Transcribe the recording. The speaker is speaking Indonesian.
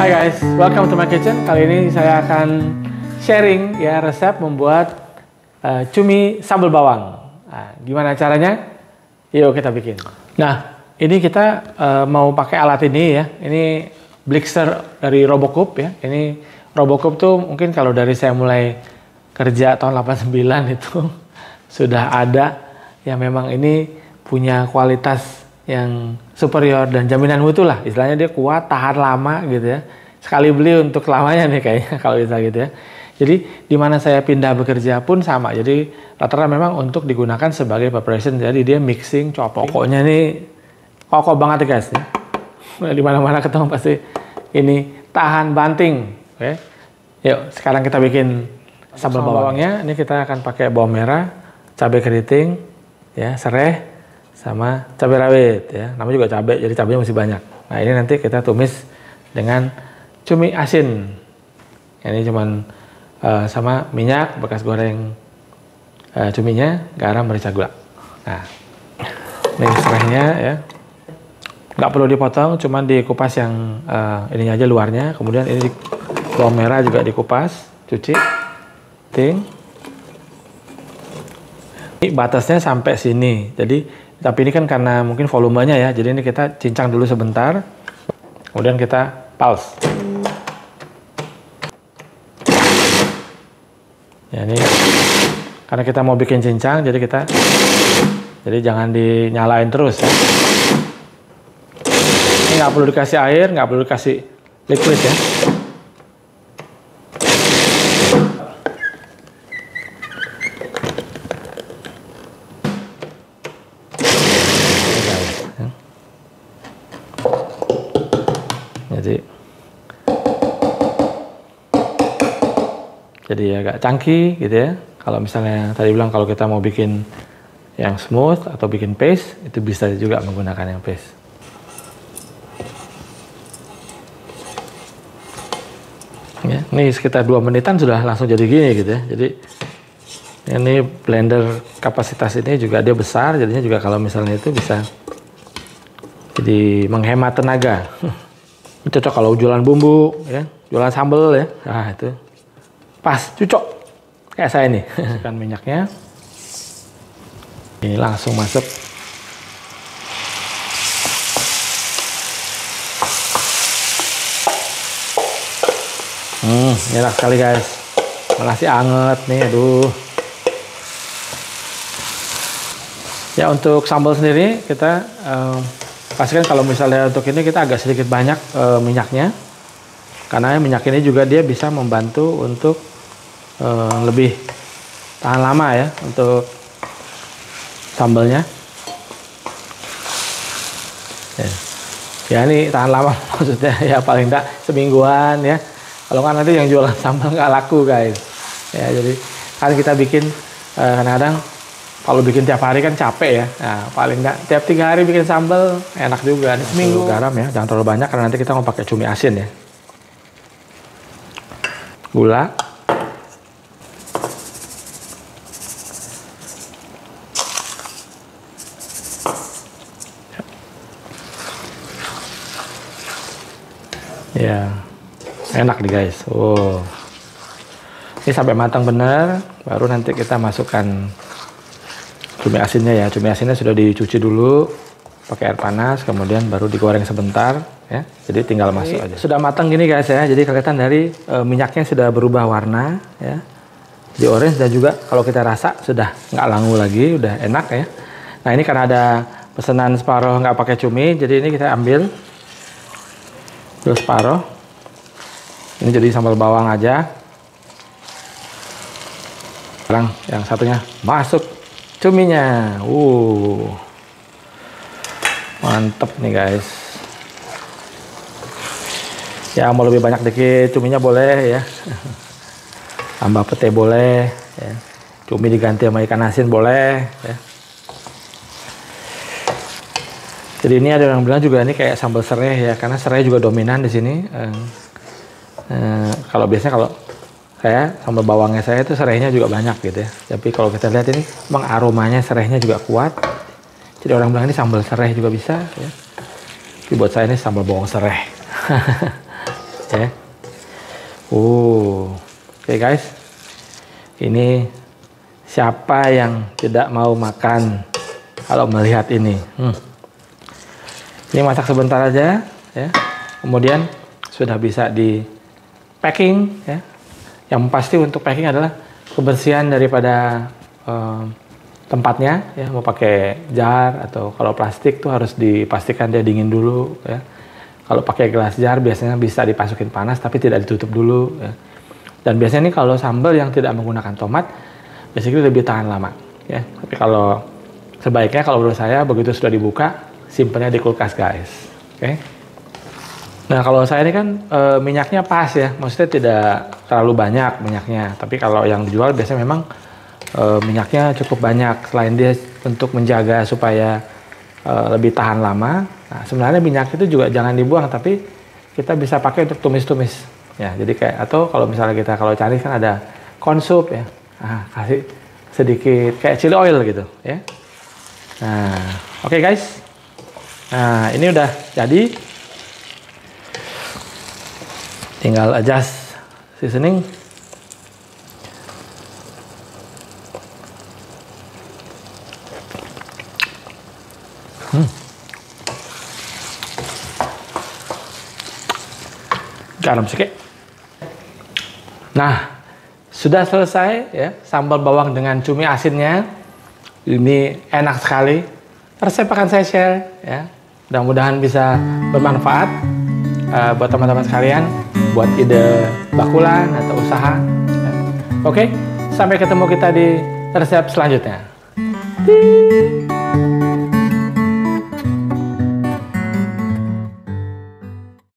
Hai guys, welcome to my kitchen. Kali ini saya akan sharing ya resep membuat cumi sambal bawang. Nah, gimana caranya? Yuk kita bikin. Nah, ini kita mau pakai alat ini ya. Ini Blixer dari Robocop ya. Ini Robocop tuh mungkin kalau dari saya mulai kerja tahun 89 itu sudah ada yang memang ini punya kualitas yang superior dan jaminan mutu lah, istilahnya dia kuat, tahan lama gitu ya. Sekali beli untuk lamanya nih kayaknya kalau bisa gitu ya. Jadi di mana saya pindah bekerja pun sama. Jadi rata-rata memang untuk digunakan sebagai preparation. Jadi dia mixing, copok. Pokoknya ini kokoh banget ya guys. Ya. Di mana-mana ketemu pasti ini tahan banting. Oke. Yuk sekarang kita bikin sambal bawangnya. Ini kita akan pakai bawang merah, cabai keriting, ya serai, sama cabai rawit ya, namanya juga cabai, jadi cabainya masih banyak. Nah ini nanti kita tumis dengan cumi asin. Ini cuman sama minyak bekas goreng cuminya, garam, merica, gula. Nah ini serainya ya, nggak perlu dipotong, cuman dikupas yang ininya aja luarnya. Kemudian ini bawang merah juga dikupas, cuci, ting. Ini batasnya sampai sini, jadi tapi ini kan karena mungkin volumenya ya, jadi ini kita cincang dulu sebentar, kemudian kita pause. Ya ini karena kita mau bikin cincang, jadi jangan dinyalain terus ya. Ini nggak perlu dikasih air, nggak perlu dikasih liquid ya. Jadi agak cangkih gitu ya. Kalau misalnya tadi bilang kalau kita mau bikin yang smooth atau bikin paste, itu bisa juga menggunakan yang paste. Ya, ini sekitar 2 menitan sudah langsung jadi gini gitu ya. Jadi ini blender kapasitas ini juga dia besar, jadinya juga kalau misalnya itu bisa jadi menghemat tenaga. Ini cocok kalau jualan bumbu ya, jualan sambal ya. Nah itu pas, cocok kayak saya nih. Masukkan minyaknya, ini langsung masuk. Enak sekali guys, masih anget nih, aduh. Ya untuk sambal sendiri kita pastikan kalau misalnya untuk ini kita agak sedikit banyak minyaknya, karena minyak ini juga dia bisa membantu untuk lebih tahan lama ya untuk sambalnya. Ya ini tahan lama maksudnya ya paling enggak semingguan ya. Kalau kan nanti yang jualan sambal nggak laku guys. Ya jadi kan kita bikin kadang-kadang kalau bikin tiap hari kan capek ya. Nah, paling enggak tiap 3 hari bikin sambal enak juga. Ini seminggu. Garam ya, jangan terlalu banyak karena nanti kita mau pakai cumi asin ya. Gula. Ya, enak nih guys. Oh, ini sampai matang bener, baru nanti kita masukkan cumi asinnya ya. Cumi asinnya sudah dicuci dulu pakai air panas, kemudian baru digoreng sebentar ya. Jadi tinggal masuk aja. Sudah matang gini guys ya. Jadi kelihatan dari minyaknya sudah berubah warna ya. Di orange dan juga kalau kita rasa sudah nggak langu lagi, udah enak ya. Nah ini karena ada pesanan separuh nggak pakai cumi, jadi ini kita ambil terus separuh. Ini jadi sambal bawang aja. Sekarang yang satunya masuk cuminya. Mantep nih guys. Ya mau lebih banyak dikit cuminya boleh ya. Tambah pete boleh ya. Cumi diganti sama ikan asin boleh ya. Jadi ini ada yang bilang juga ini kayak sambal serai ya, karena serai juga dominan di sini. Kalau biasanya kalau saya sambal bawangnya saya itu serainya juga banyak gitu ya. Tapi kalau kita lihat ini memang aromanya serainya juga kuat. Jadi orang bilang ini sambal serai juga bisa ya. Tapi buat saya ini sambal bawang serai. ya. Oke guys, ini siapa yang tidak mau makan kalau melihat ini? Ini masak sebentar aja ya, kemudian sudah bisa di packing ya. Yang pasti untuk packing adalah kebersihan daripada tempatnya ya, mau pakai jar atau kalau plastik tuh harus dipastikan dia dingin dulu ya. Kalau pakai gelas jar biasanya bisa dipasukin panas tapi tidak ditutup dulu ya. Dan biasanya nih kalau sambal yang tidak menggunakan tomat biasanya lebih tahan lama ya. Tapi kalau sebaiknya kalau menurut saya begitu sudah dibuka simpennya di kulkas guys. Oke. Nah kalau saya ini kan minyaknya pas ya, maksudnya tidak terlalu banyak minyaknya. Tapi kalau yang dijual biasanya memang minyaknya cukup banyak. Selain dia untuk menjaga supaya lebih tahan lama. Nah, sebenarnya minyak itu juga jangan dibuang, tapi kita bisa pakai untuk tumis-tumis. Ya, jadi kayak atau kalau misalnya kita kalau cari kan ada corn soup ya. Nah, kasih sedikit kayak chili oil gitu ya. Nah, oke guys. Nah, ini udah jadi. Tinggal adjust seasoning. Garam sedikit. Nah, sudah selesai ya sambal bawang dengan cumi asinnya. Ini enak sekali. Resep akan saya share ya. Mudah-mudahan bisa bermanfaat buat teman-teman sekalian, buat ide bakulan atau usaha. Ya. Oke, sampai ketemu kita di resep selanjutnya.